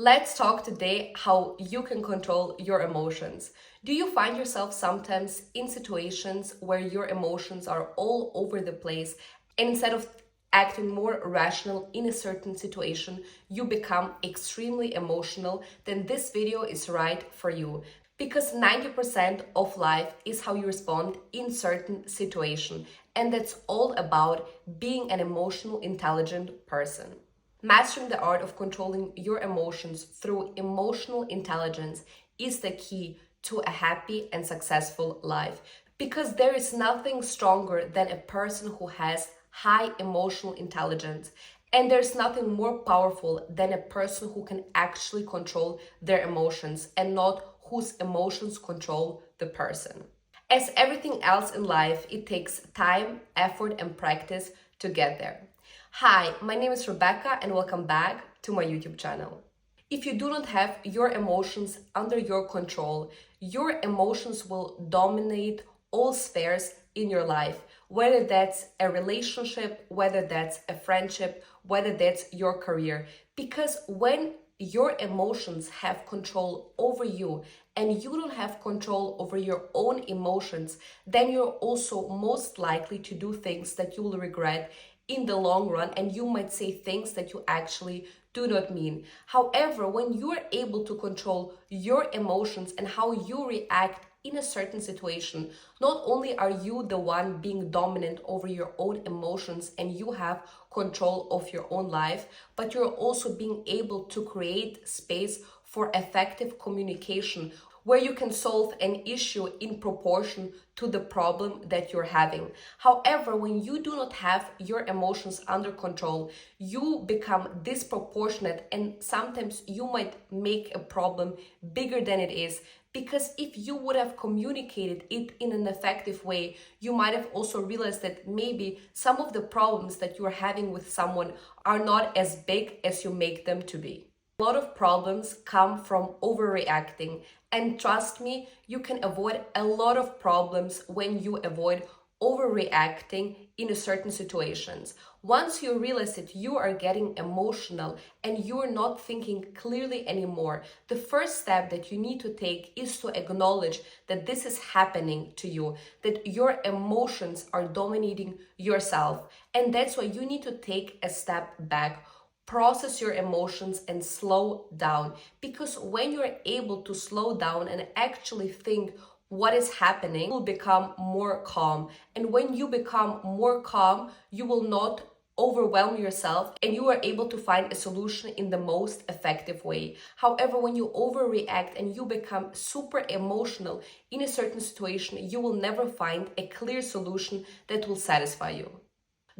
Let's talk today how you can control your emotions. Do you find yourself sometimes in situations where your emotions are all over the place, and instead of acting more rational in a certain situation, you become extremely emotional? Then this video is right for you. Because 90% of life is how you respond in certain situation, and that's all about being an emotional intelligent person. Mastering the art of controlling your emotions through emotional intelligence is the key to a happy and successful life, because there is nothing stronger than a person who has high emotional intelligence, and there's nothing more powerful than a person who can actually control their emotions and not whose emotions control the person. As everything else in life, it takes time, effort, and practice to get there. Hi, my name is Rebecca, and welcome back to my YouTube channel. If you do not have your emotions under your control, your emotions will dominate all spheres in your life, whether that's a relationship, whether that's a friendship, whether that's your career. Because when your emotions have control over you and you don't have control over your own emotions, then you're also most likely to do things that you will regret in the long run, and you might say things that you actually do not mean. However, when you are able to control your emotions and how you react in a certain situation, not only are you the one being dominant over your own emotions and you have control of your own life, but you're also being able to create space for effective communication where you can solve an issue in proportion to the problem that you're having. However, when you do not have your emotions under control, you become disproportionate, and sometimes you might make a problem bigger than it is. Because if you would have communicated it in an effective way, you might have also realized that maybe some of the problems that you're having with someone are not as big as you make them to be. A lot of problems come from overreacting, and trust me, you can avoid a lot of problems when you avoid overreacting in certain situations. Once you realize that you are getting emotional and you are not thinking clearly anymore, the first step that you need to take is to acknowledge that this is happening to you, that your emotions are dominating yourself. And that's why you need to take a step back, process your emotions, and slow down. Because when you're able to slow down and actually think what is happening, you will become more calm. And when you become more calm, you will not overwhelm yourself and you are able to find a solution in the most effective way. However, when you overreact and you become super emotional in a certain situation, you will never find a clear solution that will satisfy you.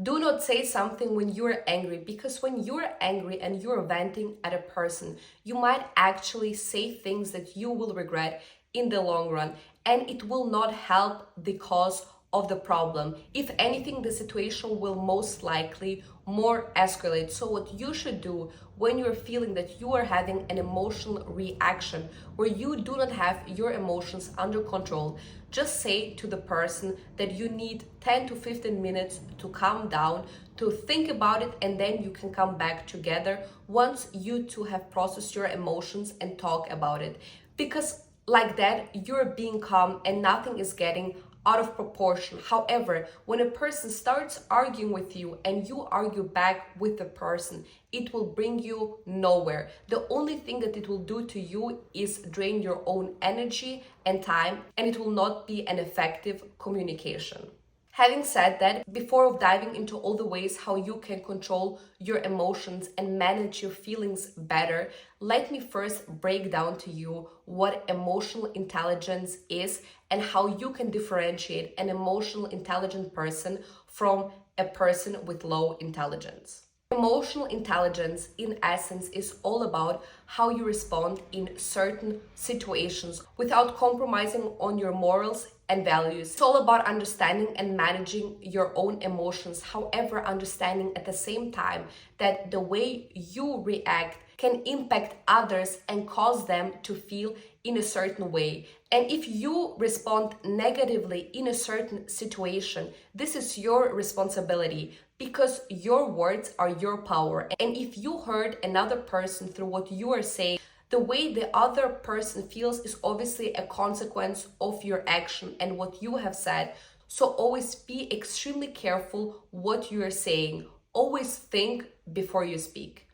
Do not say something when you're angry, because when you're angry and you're venting at a person, you might actually say things that you will regret in the long run, and it will not help the cause of the problem. If anything, the situation will most likely more escalate. So what you should do when you're feeling that you are having an emotional reaction where you do not have your emotions under control, just say to the person that you need 10 to 15 minutes to calm down, to think about it, and then you can come back together once you two have processed your emotions and talk about it. Because like that, you're being calm and nothing is getting out of proportion. However, when a person starts arguing with you and you argue back with the person, it will bring you nowhere. The only thing that it will do to you is drain your own energy and time, and it will not be an effective communication. Having said that, before diving into all the ways how you can control your emotions and manage your feelings better, let me first break down to you what emotional intelligence is and how you can differentiate an emotional intelligent person from a person with low intelligence. Emotional intelligence, in essence, is all about how you respond in certain situations without compromising on your morals and values. It's all about understanding and managing your own emotions, however, understanding at the same time that the way you react can impact others and cause them to feel in a certain way. And if you respond negatively in a certain situation, this is your responsibility, because your words are your power. And if you hurt another person through what you are saying, the way the other person feels is obviously a consequence of your action and what you have said. So always be extremely careful what you are saying. Always think before you speak.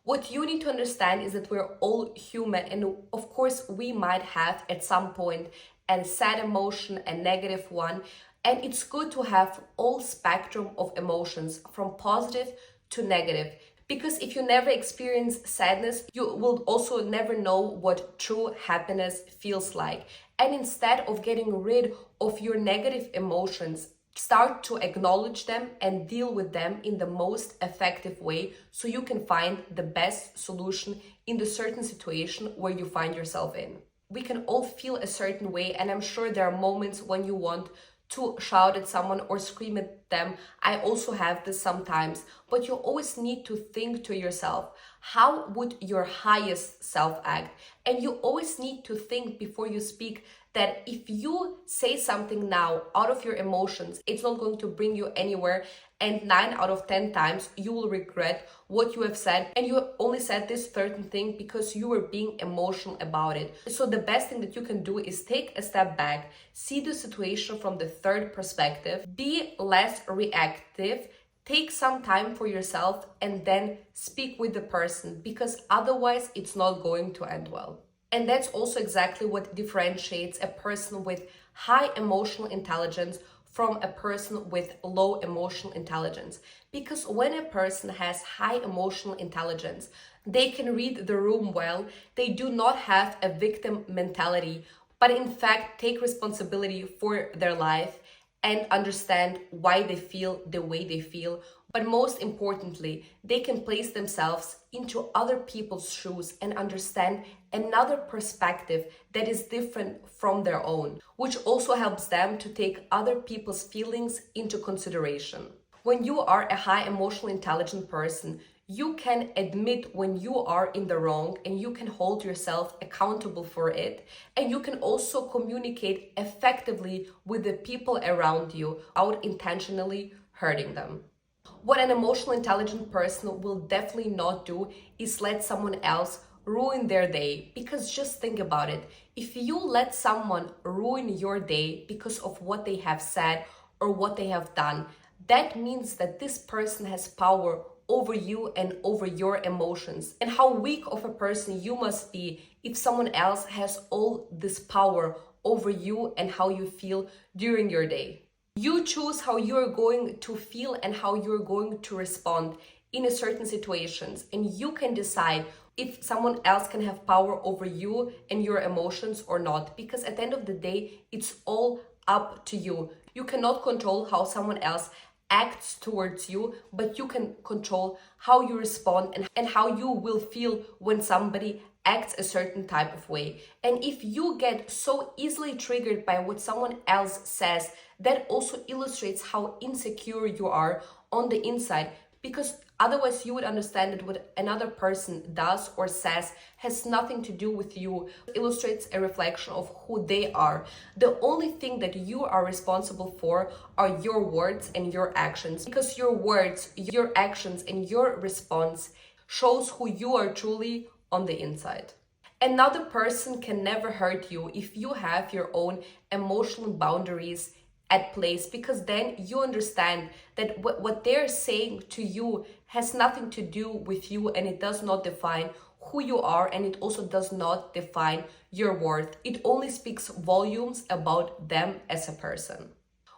What you need to understand is that we're all human, and of course we might have at some point a sad emotion, a negative one, and it's good to have all spectrum of emotions from positive to negative, because if you never experience sadness, you will also never know what true happiness feels like. And instead of getting rid of your negative emotions, start to acknowledge them and deal with them in the most effective way, so you can find the best solution in the certain situation where you find yourself in. We can all feel a certain way, and I'm sure there are moments when you want to shout at someone or scream at them. I also have this sometimes, but you always need to think to yourself, how would your highest self act? And you always need to think before you speak that if you say something now out of your emotions, it's not going to bring you anywhere, and 9 out of 10 times you will regret what you have said, and you only said this certain thing because you were being emotional about it. So the best thing that you can do is take a step back, see the situation from the third perspective, be less reactive, take some time for yourself, and then speak with the person, because otherwise it's not going to end well. And that's also exactly what differentiates a person with high emotional intelligence from a person with low emotional intelligence. Because when a person has high emotional intelligence, they can read the room well, they do not have a victim mentality, but in fact take responsibility for their life and understand why they feel the way they feel. But most importantly, they can place themselves into other people's shoes and understand another perspective that is different from their own, which also helps them to take other people's feelings into consideration. When you are a high emotional intelligent person, you can admit when you are in the wrong, and you can hold yourself accountable for it. And you can also communicate effectively with the people around you without intentionally hurting them. What an emotional intelligent person will definitely not do is let someone else ruin their day. Because just think about it. If you let someone ruin your day because of what they have said or what they have done, that means that this person has power over you and over your emotions. And how weak of a person you must be if someone else has all this power over you and how you feel during your day. You choose how you're going to feel and how you're going to respond in a certain situations, and you can decide if someone else can have power over you and your emotions or not, because at the end of the day, it's all up to you. You cannot control how someone else acts towards you, but you can control how you respond and how you will feel when somebody acts a certain type of way. And if you get so easily triggered by what someone else says, that also illustrates how insecure you are on the inside, because otherwise you would understand that what another person does or says has nothing to do with you. It illustrates a reflection of who they are. The only thing that you are responsible for are your words and your actions, because your words, your actions, and your response shows who you are truly on the inside. Another person can never hurt you if you have your own emotional boundaries at place, because then you understand that what they're saying to you has nothing to do with you, and it does not define who you are, and it also does not define your worth. It only speaks volumes about them as a person.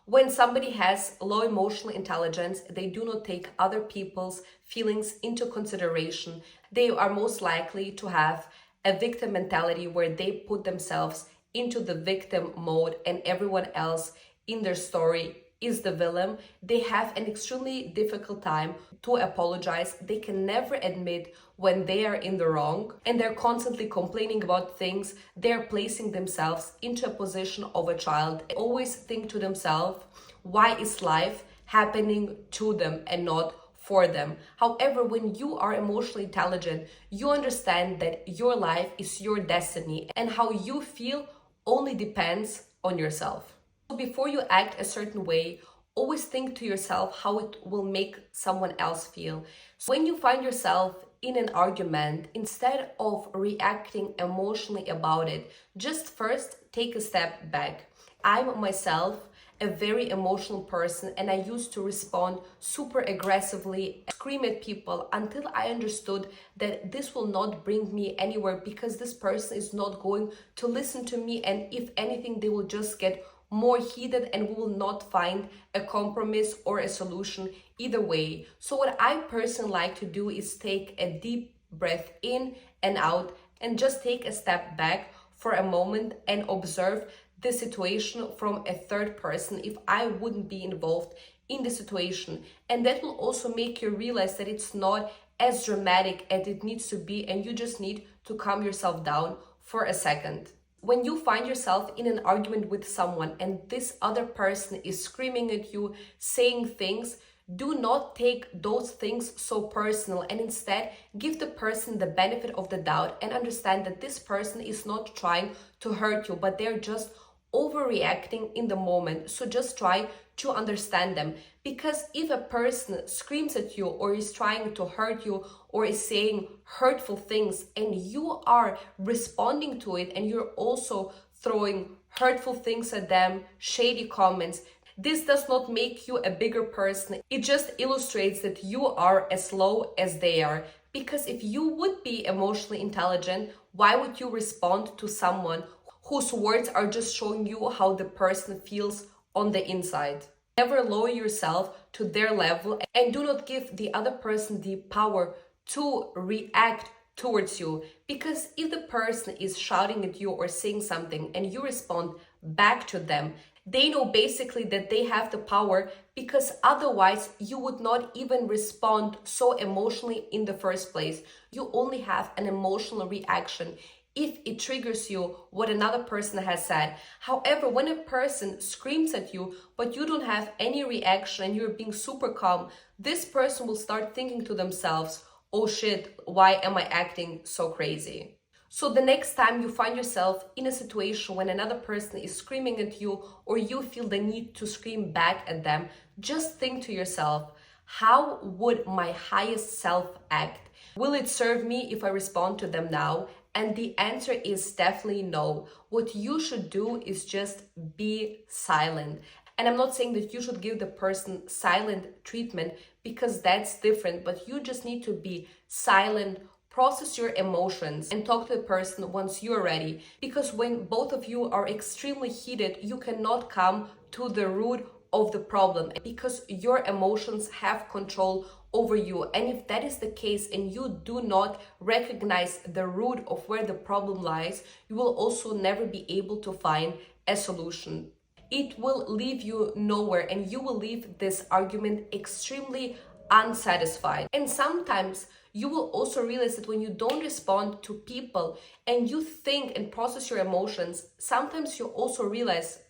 When somebody has low emotional intelligence, they do not take other people's feelings into consideration. They are most likely to have a victim mentality where they put themselves into the victim mode and everyone else in their story is the villain. They have an extremely difficult time to apologize. They can never admit when they are in the wrong, and they're constantly complaining about things. They're placing themselves into a position of a child. They always think to themselves, why is life happening to them and not for them. However, when you are emotionally intelligent, you understand that your life is your destiny and how you feel only depends on yourself. So before you act a certain way, always think to yourself how it will make someone else feel. So when you find yourself in an argument, instead of reacting emotionally about it, just first take a step back. I'm myself a very emotional person, and I used to respond super aggressively, scream at people until I understood that this will not bring me anywhere, because this person is not going to listen to me, and if anything, they will just get more heated and we will not find a compromise or a solution either way. So what I personally like to do is take a deep breath in and out and just take a step back for a moment and observe the situation from a third person if I wouldn't be involved in the situation. And that will also make you realize that it's not as dramatic as it needs to be, and you just need to calm yourself down for a second. When you find yourself in an argument with someone and this other person is screaming at you, saying things, do not take those things so personal, and instead give the person the benefit of the doubt and understand that this person is not trying to hurt you, but they're just overreacting in the moment. So just try to understand them, because if a person screams at you or is trying to hurt you or is saying hurtful things and you are responding to it and you're also throwing hurtful things at them, shady comments, this does not make you a bigger person. It just illustrates that you are as low as they are. Because if you would be emotionally intelligent, why would you respond to someone whose words are just showing you how the person feels on the inside? Never lower yourself to their level, and do not give the other person the power to react towards you. Because if the person is shouting at you or saying something and you respond back to them, they know basically that they have the power, because otherwise you would not even respond so emotionally in the first place. You only have an emotional reaction if it triggers you what another person has said. However, when a person screams at you, but you don't have any reaction and you're being super calm, this person will start thinking to themselves, oh shit, why am I acting so crazy? So the next time you find yourself in a situation when another person is screaming at you or you feel the need to scream back at them, just think to yourself, how would my highest self act? Will it serve me if I respond to them now? And the answer is definitely no. What you should do is just be silent. And I'm not saying that you should give the person silent treatment, because that's different, but you just need to be silent, process your emotions, and talk to the person once you're ready. Because when both of you are extremely heated, you cannot come to the root of the problem, because your emotions have control over you. And if that is the case and you do not recognize the root of where the problem lies, you will also never be able to find a solution. It will leave you nowhere, and you will leave this argument extremely unsatisfied. And sometimes you will also realize that when you don't respond to people and you think and process your emotions, sometimes you also realize,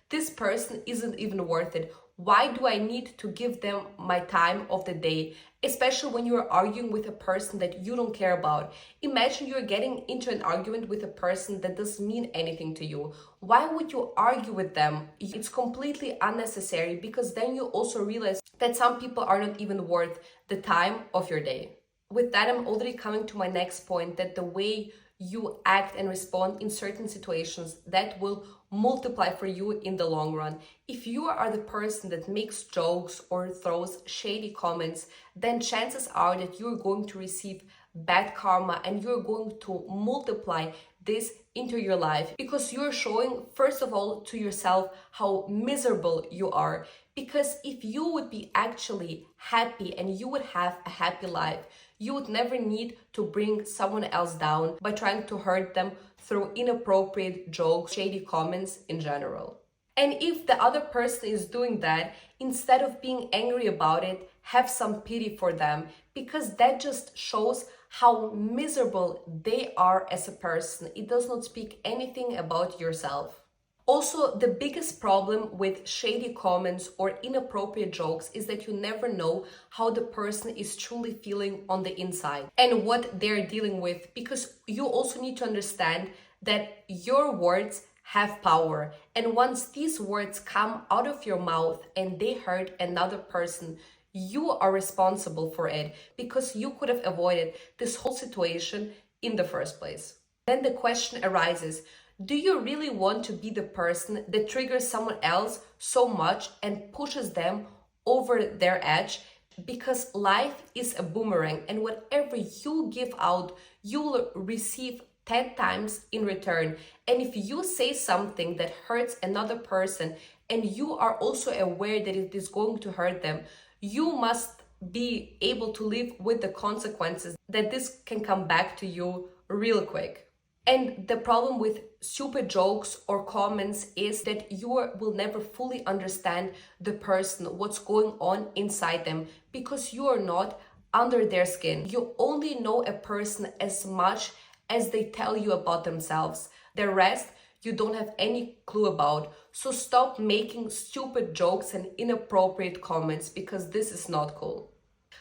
this person isn't even worth it. Why do I need to give them my time of the day? Especially when you're arguing with a person that you don't care about. Imagine you're getting into an argument with a person that doesn't mean anything to you. Why would you argue with them? It's completely unnecessary, because then you also realize that some people are not even worth the time of your day. With that, I'm already coming to my next point, that the way you act and respond in certain situations, that will multiply for you in the long run. If you are the person that makes jokes or throws shady comments, then chances are that you're going to receive bad karma, and you're going to multiply this into your life, because you're showing, first of all, to yourself how miserable you are. Because if you would be actually happy and you would have a happy life, you would never need to bring someone else down by trying to hurt them through inappropriate jokes, shady comments in general. And if the other person is doing that, instead of being angry about it, have some pity for them, because that just shows how miserable they are as a person. It does not speak anything about yourself. Also, the biggest problem with shady comments or inappropriate jokes is that you never know how the person is truly feeling on the inside and what they're dealing with, because you also need to understand that your words have power. And once these words come out of your mouth and they hurt another person, you are responsible for it because you could have avoided this whole situation in the first place. Then the question arises, do you really want to be the person that triggers someone else so much and pushes them over their edge? Because life is a boomerang, and whatever you give out, you will receive 10 times in return. And if you say something that hurts another person and you are also aware that it is going to hurt them, you must be able to live with the consequences that this can come back to you real quick. And the problem with stupid jokes or comments is that you will never fully understand the person, what's going on inside them, because you are not under their skin. You only know a person as much as they tell you about themselves. The rest, you don't have any clue about. So stop making stupid jokes and inappropriate comments, because this is not cool.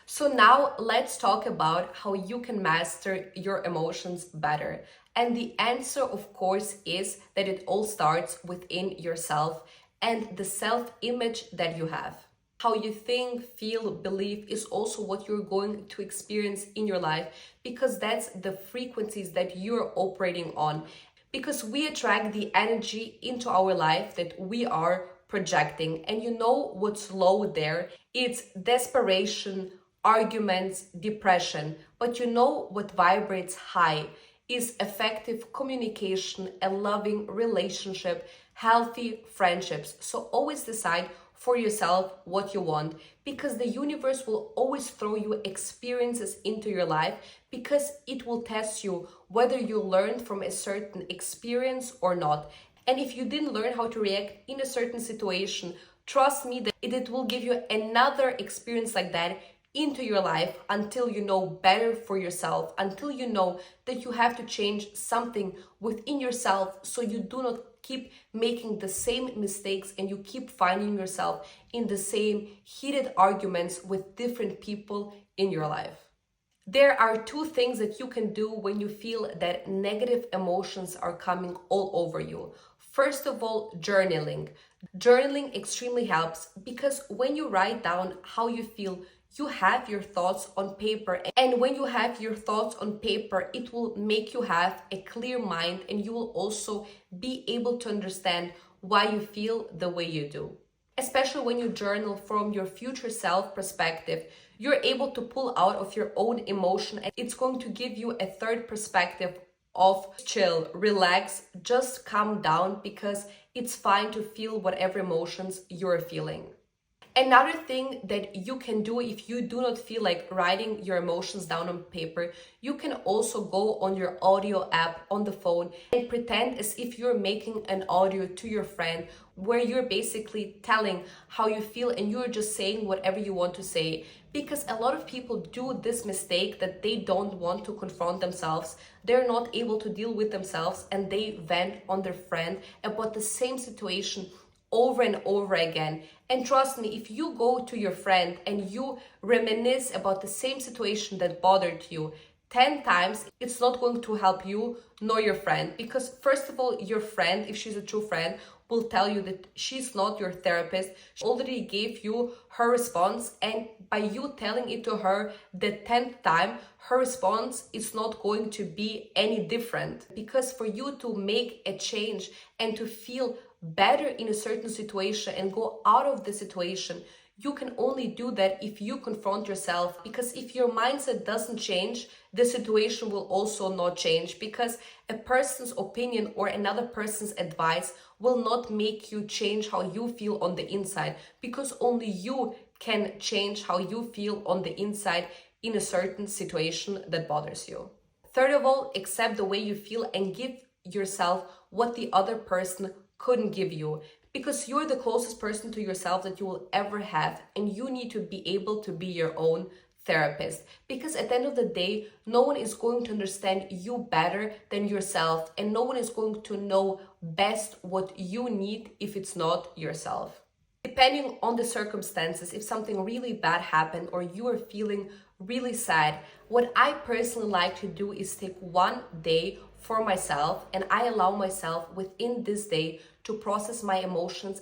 So now let's talk about how you can master your emotions better. And the answer, of course, is that it all starts within yourself and the self-image that you have. How you think, feel, believe is also what you're going to experience in your life, because that's the frequencies that you're operating on. Because we attract the energy into our life that we are projecting. And you know what's low there? It's desperation, arguments, depression. But you know what vibrates high is effective communication, a loving relationship, healthy friendships. So always decide for yourself what you want, because the universe will always throw you experiences into your life, because it will test you whether you learned from a certain experience or not. And if you didn't learn how to react in a certain situation, trust me that it will give you another experience like that into your life until you know better for yourself, until you know that you have to change something within yourself so you do not keep making the same mistakes and you keep finding yourself in the same heated arguments with different people in your life. There are two things that you can do when you feel that negative emotions are coming all over you. First of all, journaling. Journaling extremely helps, because when you write down how you feel, you have your thoughts on paper. And when you have your thoughts on paper, it will make you have a clear mind, and you will also be able to understand why you feel the way you do. Especially when you journal from your future self perspective, you're able to pull out of your own emotion, and it's going to give you a third perspective of chill, relax, just calm down, because it's fine to feel whatever emotions you're feeling. Another thing that you can do if you do not feel like writing your emotions down on paper, you can also go on your audio app on the phone and pretend as if you're making an audio to your friend, where you're basically telling how you feel and you're just saying whatever you want to say. Because a lot of people do this mistake that they don't want to confront themselves, they're not able to deal with themselves, and they vent on their friend about the same situation over and over again. And trust me, if you go to your friend and you reminisce about the same situation that bothered you 10 times, it's not going to help you nor your friend. Because first of all, your friend, if she's a true friend, will tell you that she's not your therapist. She already gave you her response, and by you telling it to her the 10th time, her response is not going to be any different. Because for you to make a change and to feel better in a certain situation and go out of the situation, you can only do that if you confront yourself. Because if your mindset doesn't change, the situation will also not change, because a person's opinion or another person's advice will not make you change how you feel on the inside, because only you can change how you feel on the inside in a certain situation that bothers you. Third of all, accept the way you feel and give yourself what the other person couldn't give you, because you're the closest person to yourself that you will ever have, and you need to be able to be your own therapist, because at the end of the day, no one is going to understand you better than yourself, and no one is going to know best what you need if it's not yourself. Depending on the circumstances, if something really bad happened or you are feeling really sad, what I personally like to do is take one day for myself, and I allow myself within this day to process my emotions,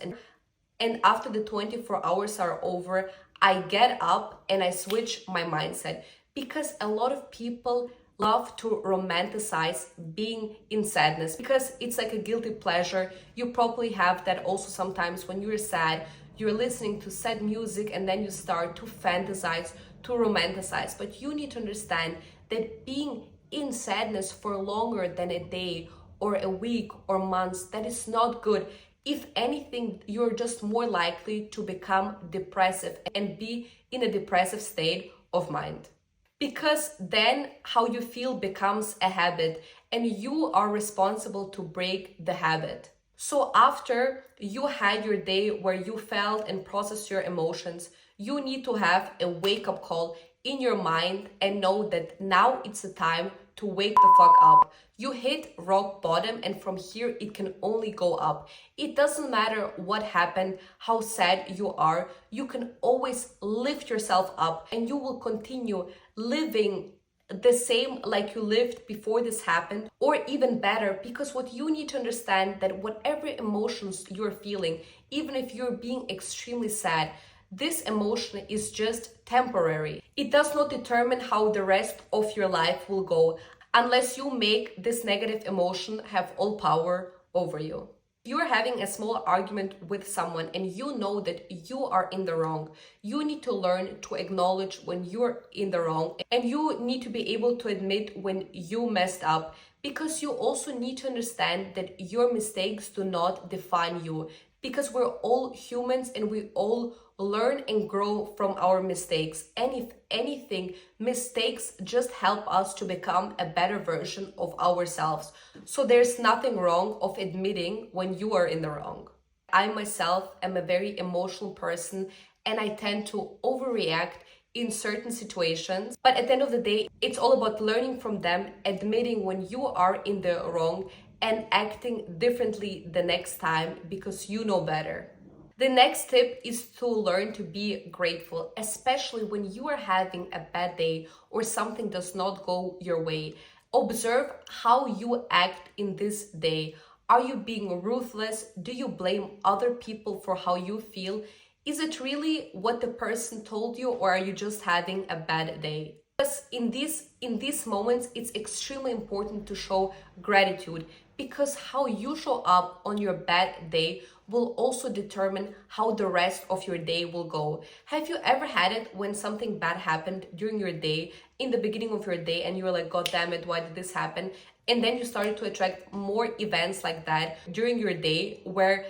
and after the 24 hours are over, I get up and I switch my mindset, because a lot of people love to romanticize being in sadness because it's like a guilty pleasure. You probably have that also sometimes when you're sad. You're listening to sad music and then you start to fantasize, to romanticize. But you need to understand that being in sadness for longer than a day or a week or months, that is not good. If anything, you're just more likely to become depressive and be in a depressive state of mind. Because then how you feel becomes a habit and you are responsible to break the habit. So after you had your day where you felt and processed your emotions, you need to have a wake-up call in your mind and know that now it's the time to wake the fuck up. You hit rock bottom and from here it can only go up. It doesn't matter what happened, how sad you are, you can always lift yourself up and you will continue living the same like you lived before this happened, or even better, because what you need to understand that whatever emotions you're feeling, even if you're being extremely sad, this emotion is just temporary. It does not determine how the rest of your life will go unless you make this negative emotion have all power over you. If you're having a small argument with someone and you know that you are in the wrong, you need to learn to acknowledge when you're in the wrong, and you need to be able to admit when you messed up, because you also need to understand that your mistakes do not define you, because we're all humans and we all learn and grow from our mistakes. And if anything, mistakes just help us to become a better version of ourselves. So there's nothing wrong of admitting when you are in the wrong. I myself am a very emotional person and I tend to overreact in certain situations. But at the end of the day, it's all about learning from them, admitting when you are in the wrong and acting differently the next time because you know better. The next tip is to learn to be grateful, especially when you are having a bad day or something does not go your way. Observe how you act in this day. Are you being ruthless? Do you blame other people for how you feel? Is it really what the person told you, or are you just having a bad day? Because in these moments, it's extremely important to show gratitude, because how you show up on your bad day will also determine how the rest of your day will go. Have you ever had it when something bad happened during your day, in the beginning of your day, and you were like, God damn it, why did this happen? And then you started to attract more events like that during your day, where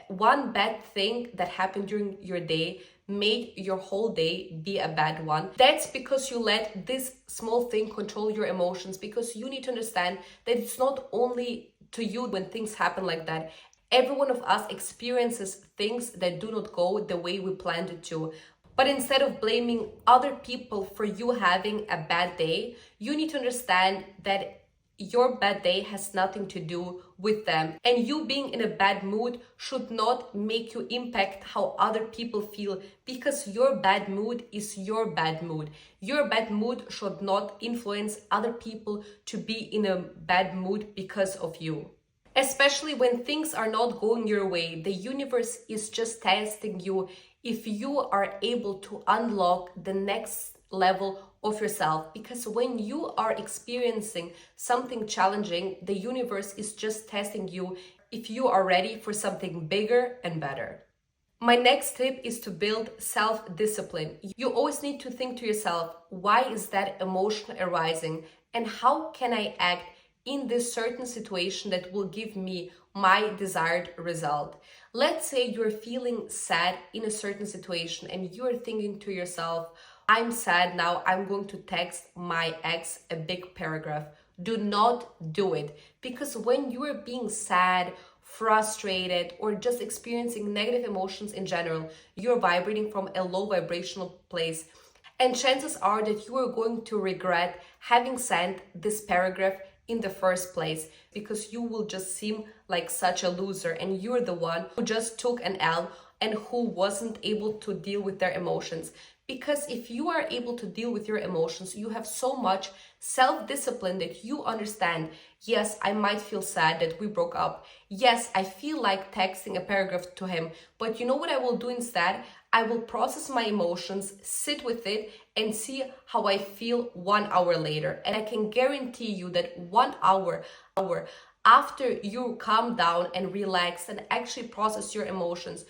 one bad thing that happened during your day made your whole day be a bad one. That's because you let this small thing control your emotions, because you need to understand that it's not only to you when things happen like that. Every one of us experiences things that do not go the way we planned it to. But instead of blaming other people for you having a bad day, you need to understand that your bad day has nothing to do with them. And you being in a bad mood should not make you impact how other people feel, because your bad mood is your bad mood. Your bad mood should not influence other people to be in a bad mood because of you. Especially when things are not going your way, the universe is just testing you if you are able to unlock the next level of yourself. Because when you are experiencing something challenging, the universe is just testing you if you are ready for something bigger and better. My next tip is to build self-discipline. You always need to think to yourself, why is that emotion arising, and how can I act in this certain situation that will give me my desired result? Let's say you're feeling sad in a certain situation and you're thinking to yourself, I'm sad now, I'm going to text my ex a big paragraph. Do not do it, because when you are being sad, frustrated, or just experiencing negative emotions in general, you're vibrating from a low vibrational place. And chances are that you are going to regret having sent this paragraph in the first place, because you will just seem like such a loser, and you're the one who just took an L and who wasn't able to deal with their emotions. Because if you are able to deal with your emotions, you have so much self-discipline that you understand, yes, I might feel sad that we broke up. Yes, I feel like texting a paragraph to him, but you know what I will do instead? I will process my emotions, sit with it, and see how I feel 1 hour later. And I can guarantee you that 1 hour after you calm down and relax and actually process your emotions,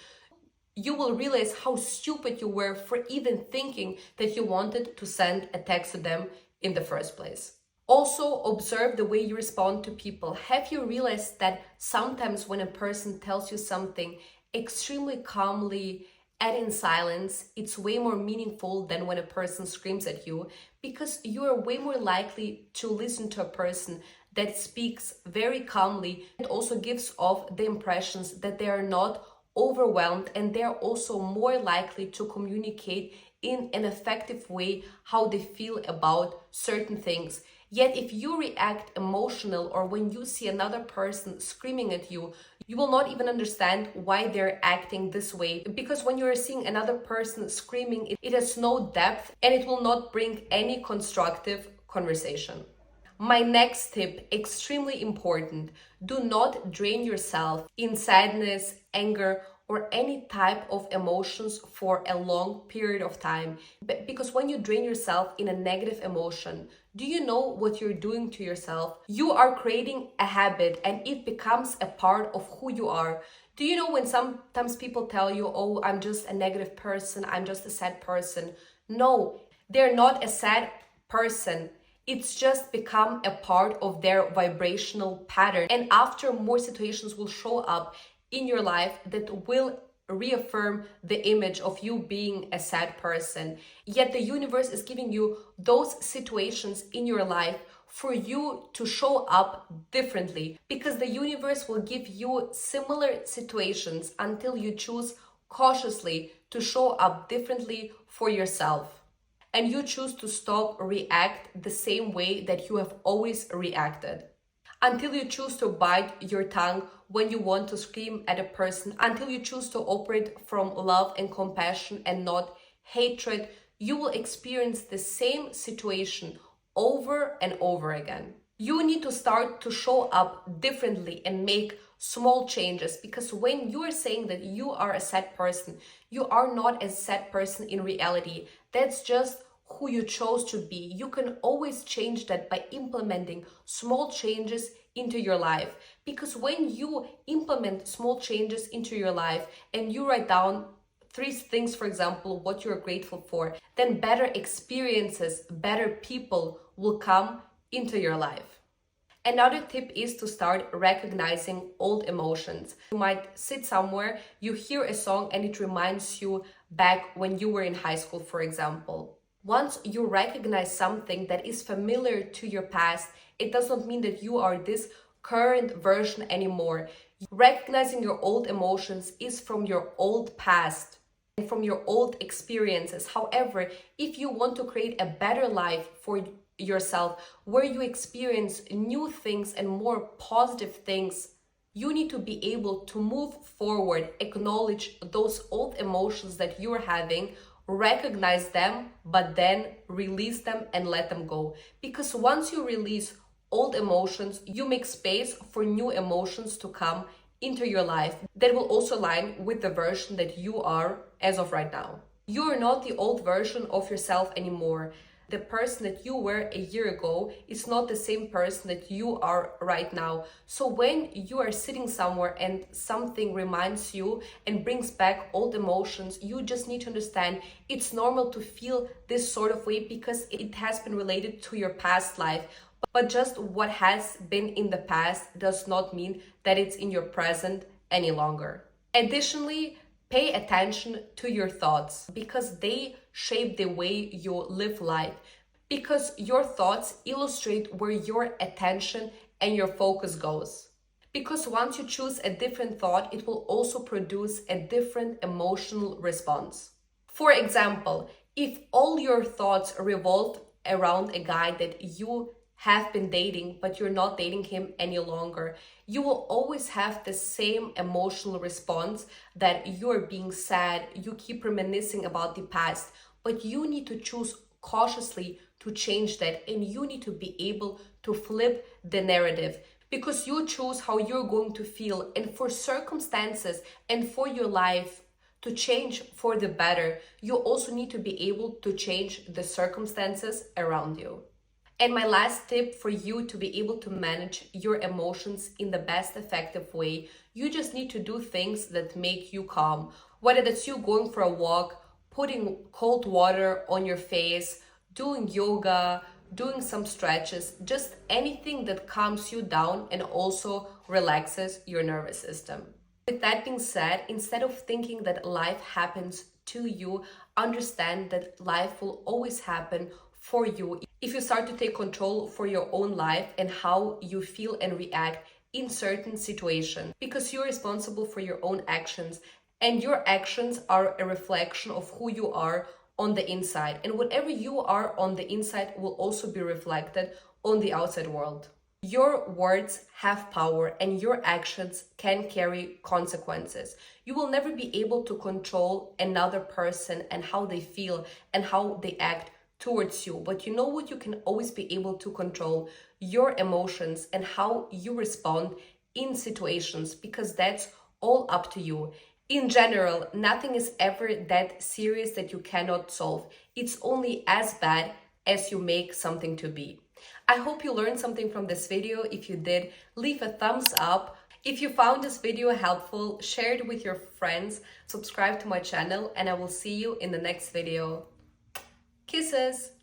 you will realize how stupid you were for even thinking that you wanted to send a text to them in the first place. Also, observe the way you respond to people. Have you realized that sometimes when a person tells you something extremely calmly and in silence, it's way more meaningful than when a person screams at you, because you are way more likely to listen to a person that speaks very calmly and also gives off the impressions that they are not overwhelmed, and they're also more likely to communicate in an effective way how they feel about certain things. Yet if you react emotional, or when you see another person screaming at you, you will not even understand why they're acting this way, because when you're seeing another person screaming, it has no depth and it will not bring any constructive conversation. My next tip, extremely important: do not drain yourself in sadness, anger, or any type of emotions for a long period of time. Because when you drain yourself in a negative emotion, do you know what you're doing to yourself? You are creating a habit and it becomes a part of who you are. Do you know when sometimes people tell you, oh, I'm just a negative person, I'm just a sad person? No, they're not a sad person. It's just become a part of their vibrational pattern. And after, more situations will show up in your life that will reaffirm the image of you being a sad person. Yet the universe is giving you those situations in your life for you to show up differently, because the universe will give you similar situations until you choose cautiously to show up differently for yourself. And you choose to stop react the same way that you have always reacted. Until you choose to bite your tongue when you want to scream at a person, until you choose to operate from love and compassion and not hatred, you will experience the same situation over and over again. You need to start to show up differently and make small changes, because when you are saying that you are a sad person, you are not a sad person in reality. That's just who you chose to be. You can always change that by implementing small changes into your life. Because when you implement small changes into your life and you write down 3 things, for example, what you're grateful for, then better experiences, better people will come into your life. Another tip is to start recognizing old emotions. You might sit somewhere, you hear a song and it reminds you back when you were in high school, for example. Once you recognize something that is familiar to your past, it does not mean that you are this current version anymore. Recognizing your old emotions is from your old past and from your old experiences. However, if you want to create a better life for yourself, where you experience new things and more positive things, you need to be able to move forward, acknowledge those old emotions that you're having, recognize them, but then release them and let them go. Because once you release old emotions, you make space for new emotions to come into your life that will also align with the version that you are as of right now. You are not the old version of yourself anymore. The person that you were a year ago is not the same person that you are right now. So when you are sitting somewhere and something reminds you and brings back old emotions, you just need to understand it's normal to feel this sort of way, because it has been related to your past life. But just what has been in the past does not mean that it's in your present any longer. Additionally, pay attention to your thoughts, because they shape the way you live life. Because your thoughts illustrate where your attention and your focus goes. Because once you choose a different thought, it will also produce a different emotional response. For example, If all your thoughts revolve around a guy that you have been dating, but you're not dating him any longer, you will always have the same emotional response that you're being sad, you keep reminiscing about the past, but you need to choose cautiously to change that, and you need to be able to flip the narrative because you choose how you're going to feel. And for circumstances and for your life to change for the better, you also need to be able to change the circumstances around you. And my last tip for you to be able to manage your emotions in the best effective way, you just need to do things that make you calm. Whether that's you going for a walk, putting cold water on your face, doing yoga, doing some stretches, just anything that calms you down and also relaxes your nervous system. With that being said, instead of thinking that life happens to you, understand that life will always happen for you if you start to take control for your own life and how you feel and react in certain situations, because you're responsible for your own actions, and your actions are a reflection of who you are on the inside, and whatever you are on the inside will also be reflected on the outside world. Your words have power and your actions can carry consequences. You will never be able to control another person and how they feel and how they act towards you. But you know what you can always be able to control? Your emotions and how you respond in situations, because that's all up to you. In general, nothing is ever that serious that you cannot solve. It's only as bad as you make something to be. I hope you learned something from this video. If you did, leave a thumbs up. If you found this video helpful, share it with your friends, subscribe to my channel, and I will see you in the next video. Kisses!